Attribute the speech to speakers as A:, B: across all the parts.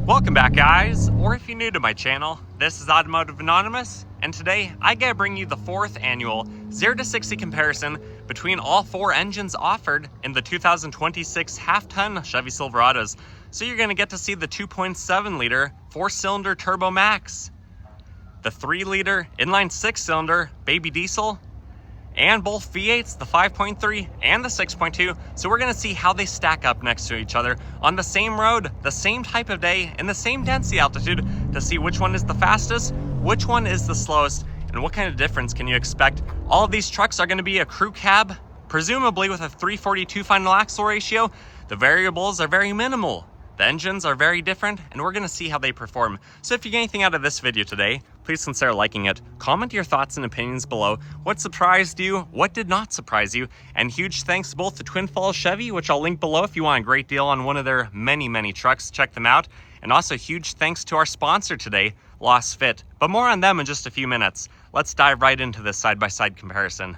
A: Welcome back, guys, or if you're new to my channel, this is Automotive Anonymous, and today I gotta bring you the 4th annual 0 to 60 comparison between all 4 engines offered in the 2026 half-ton Chevy Silverados. So you're gonna get to see the 2.7 liter 4-cylinder TurboMax, the 3-liter inline 6-cylinder baby diesel, and both V8s, the 5.3 and the 6.2. So we're gonna see how they stack up next to each other on the same road, the same type of day, and the same density altitude to see which one is the fastest, which one is the slowest, and what kind of difference can you expect. All of these trucks are gonna be a crew cab, presumably with a 342 final axle ratio. The variables are very minimal. The engines are very different, and we're gonna see how they perform. So if you get anything out of this video today, please consider liking it. Comment your thoughts and opinions below. What surprised you? What did not surprise you? And huge thanks to both to Twin Falls Chevy, which I'll link below if you want a great deal on one of their many trucks. Check them out. And also huge thanks to our sponsor today, Lasfit. But more on them in just a few minutes. Let's dive right into this side-by-side comparison.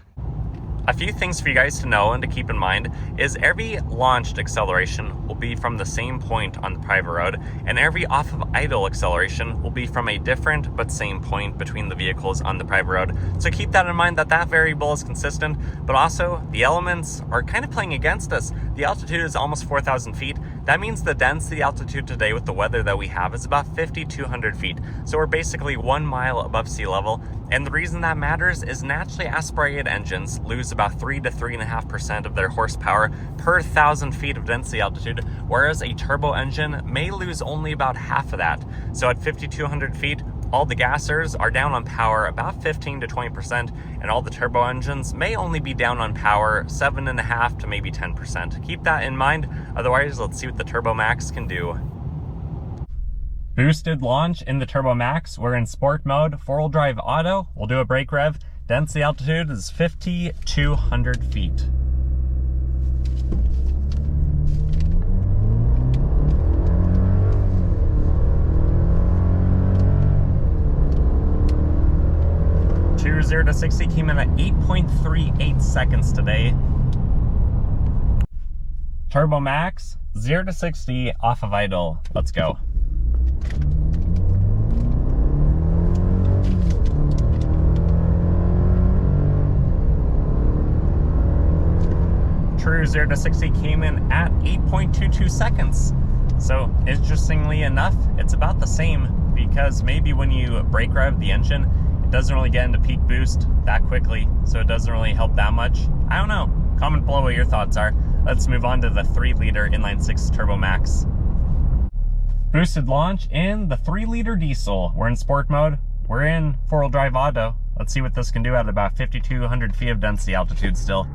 A: A few things for you guys to know and to keep in mind is every launched acceleration will be from the same point on the private road, and every off of idle acceleration will be from a different but same point between the vehicles on the private road. So keep that in mind, that variable is consistent, but also the elements are kind of playing against us. The altitude is almost 4,000 feet. That means the density altitude today with the weather that we have is about 5,200 feet. So we're basically 1 mile above sea level. And the reason that matters is naturally aspirated engines lose about 3 to 3.5% of their horsepower per 1,000 feet of density altitude, whereas a turbo engine may lose only about half of that. So at 5,200 feet, all the gassers are down on power about 15 to 20%, and all the turbo engines may only be down on power 7.5 to maybe 10%. Keep that in mind. Otherwise, let's see what the TurboMax can do. Boosted launch in the TurboMax. We're in sport mode, 4-wheel drive auto. We'll do a brake rev. Density altitude is 5,200 feet. True 0 to 60 came in at 8.38 seconds today. TurboMax 0 to 60 off of idle. Let's go. True 0 to 60 came in at 8.22 seconds. So interestingly enough, it's about the same, because maybe when you brake rev the engine, it doesn't really get into peak boost that quickly, so it doesn't really help that much. I don't know. Comment below what your thoughts are. Let's move on to the 3-liter inline 6 TurboMax. Boosted launch in the 3-liter diesel. We're in sport mode. We're in 4-wheel drive auto. Let's see what this can do at about 5,200 feet of density altitude still.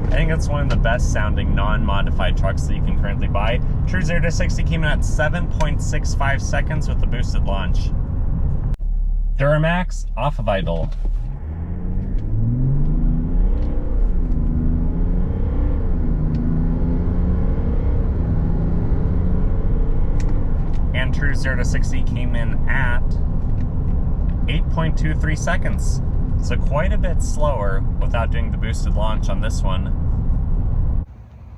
A: I think it's one of the best sounding non-modified trucks that you can currently buy. True 0 to 60 came in at 7.65 seconds with the boosted launch. Duramax off of idle. And True 0 to 60 came in at 8.23 seconds. So quite a bit slower without doing the boosted launch on this one.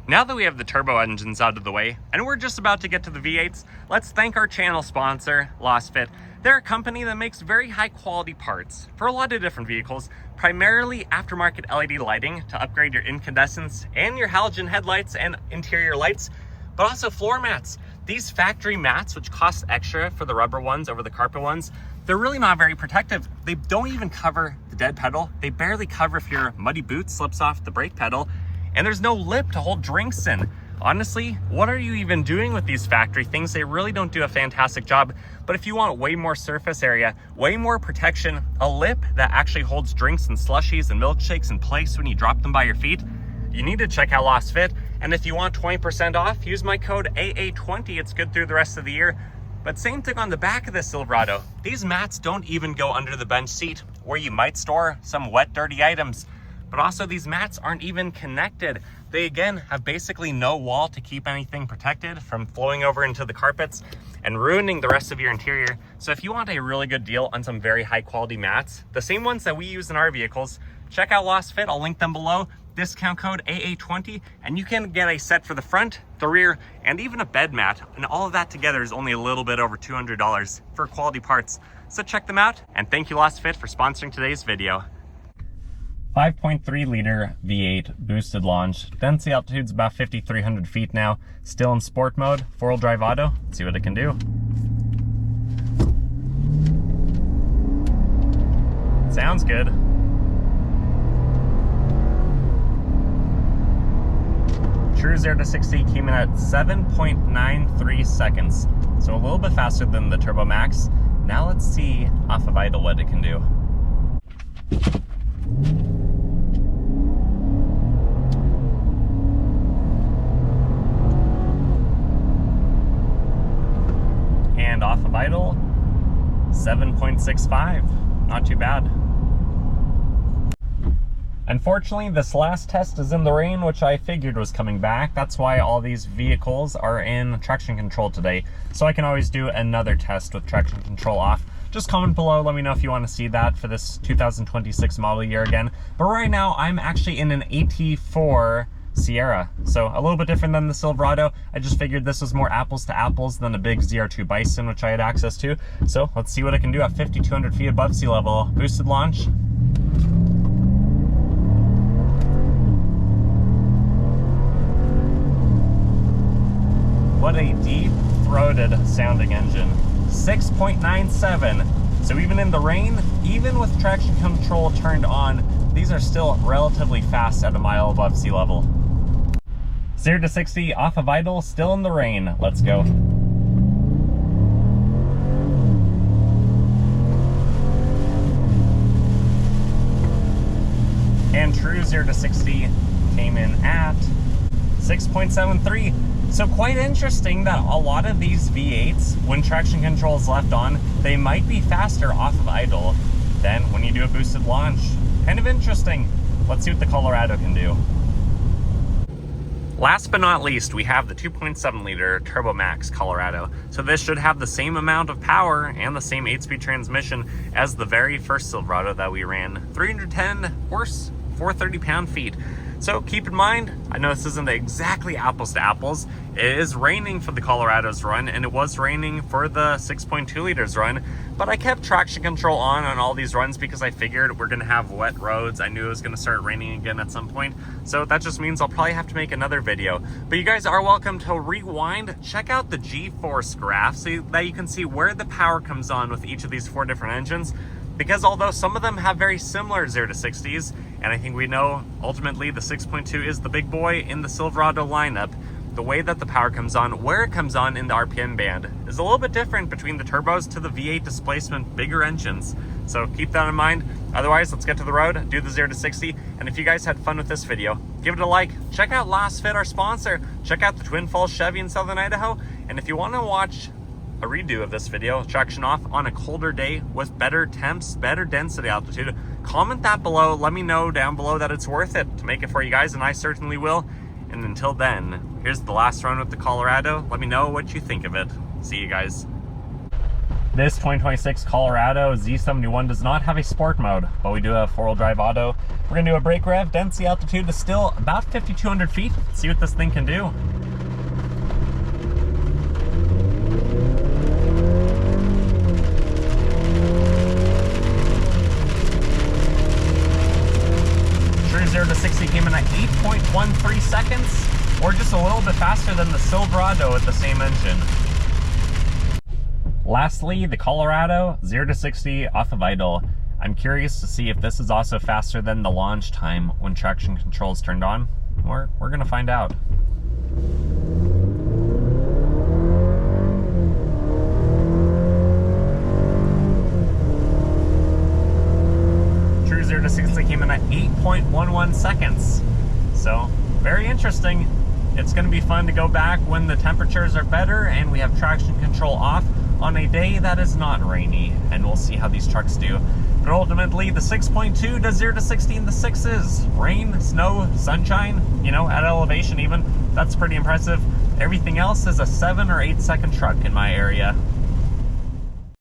A: Now that we have the turbo engines out of the way, and we're just about to get to the V8s, let's thank our channel sponsor, Lasfit. They're a company that makes very high quality parts for a lot of different vehicles, primarily aftermarket LED lighting to upgrade your incandescents and your halogen headlights and interior lights, but also floor mats. These factory mats, which cost extra for the rubber ones over the carpet ones, they're really not very protective. They don't even cover the dead pedal. They barely cover if your muddy boot slips off the brake pedal, and there's no lip to hold drinks in. Honestly, what are you even doing with these factory things? They really don't do a fantastic job. But if you want way more surface area, way more protection, a lip that actually holds drinks and slushies and milkshakes in place when you drop them by your feet, you need to check out Lasfit. And if you want 20% off, use my code AA20. It's good through the rest of the year. But same thing on the back of the Silverado. These mats don't even go under the bench seat where you might store some wet, dirty items. but also these mats aren't even connected. They again have basically no wall to keep anything protected from flowing over into the carpets and ruining the rest of your interior. So if you want a really good deal on some very high quality mats, the same ones that we use in our vehicles, check out Lasfit. I'll link them below. Discount code AA20, and you can get a set for the front, the rear, and even a bed mat. And all of that together is only a little bit over $200 for quality parts. So check them out, and thank you Lasfit for sponsoring today's video. 5.3 liter V8 boosted launch. Density altitude's about 5,300 feet now. Still in sport mode, 4-wheel drive auto. Let's see what it can do. Sounds good. True 0 to 60 came in at 7.93 seconds. So a little bit faster than the TurboMax. Now let's see off of idle what it can do. And off of idle, 7.65. Not too bad. Unfortunately, this last test is in the rain, which I figured was coming back. That's why all these vehicles are in traction control today. So I can always do another test with traction control off. Just comment below, let me know if you want to see that for this 2026 model year again. But right now, I'm actually in an AT4 Sierra. So a little bit different than the Silverado. I just figured this was more apples to apples than a big ZR2 Bison, which I had access to. So let's see what it can do at 5,200 feet above sea level. Boosted launch. What a deep-throated sounding engine. 6.97. So even in the rain, even with traction control turned on, these are still relatively fast at a mile above sea level. 0 to 60 off of idle, still in the rain. Let's go. And true 0 to 60 came in at 6.73. So quite interesting that a lot of these V8s, when traction control is left on, they might be faster off of idle than when you do a boosted launch. Kind of interesting. Let's see what the Colorado can do. Last but not least, we have the 2.7 liter TurboMax Colorado. So this should have the same amount of power and the same 8-speed transmission as the very first Silverado that we ran. 310 horse, 430 pound-feet. So keep in mind, I know this isn't exactly apples to apples. It is raining for the Colorado's run, and it was raining for the 6.2 liters run, but I kept traction control on all these runs because I figured we're gonna have wet roads. I knew it was gonna start raining again at some point. So that just means I'll probably have to make another video. But you guys are welcome to rewind, check out the G-force graph so that you can see where the power comes on with each of these 4 different engines. Because although some of them have very similar 0 to 60s, and I think we know ultimately the 6.2 is the big boy in the Silverado lineup, the way that the power comes on, where it comes on in the RPM band, is a little bit different between the turbos to the V8 displacement bigger engines. So keep that in mind. Otherwise, let's get to the road, do the 0 to 60, and if you guys had fun with this video, give it a like. Check out Lasfit, our sponsor. Check out the Twin Falls Chevy in Southern Idaho, and if you want to watch a redo of this video, traction off on a colder day with better temps, better density altitude, comment that below. Let me know down below that it's worth it to make it for you guys, and I certainly will. And until then, here's the last run with the Colorado. Let me know what you think of it. See you guys. This 2026 Colorado Z71 does not have a sport mode, but we do have 4-wheel drive auto. We're gonna do a brake rev. Density altitude is still about 5,200 feet. Let's see what this thing can do. True 0 to 60 came in at 8.13 seconds, or just a little bit faster than the Silverado with the same engine. Lastly, the Colorado 0 to 60 off of idle. I'm curious to see if this is also faster than the launch time when traction control is turned on. We're gonna find out. True 0 to 60 came in at 8.11 seconds. So, very interesting. It's gonna be fun to go back when the temperatures are better and we have traction control off on a day that is not rainy, and we'll see how these trucks do. But ultimately, the 6.2 does 0 to 60 in the sixes. Rain, snow, sunshine, you know, at elevation even. That's pretty impressive. Everything else is a 7 or 8 second truck in my area.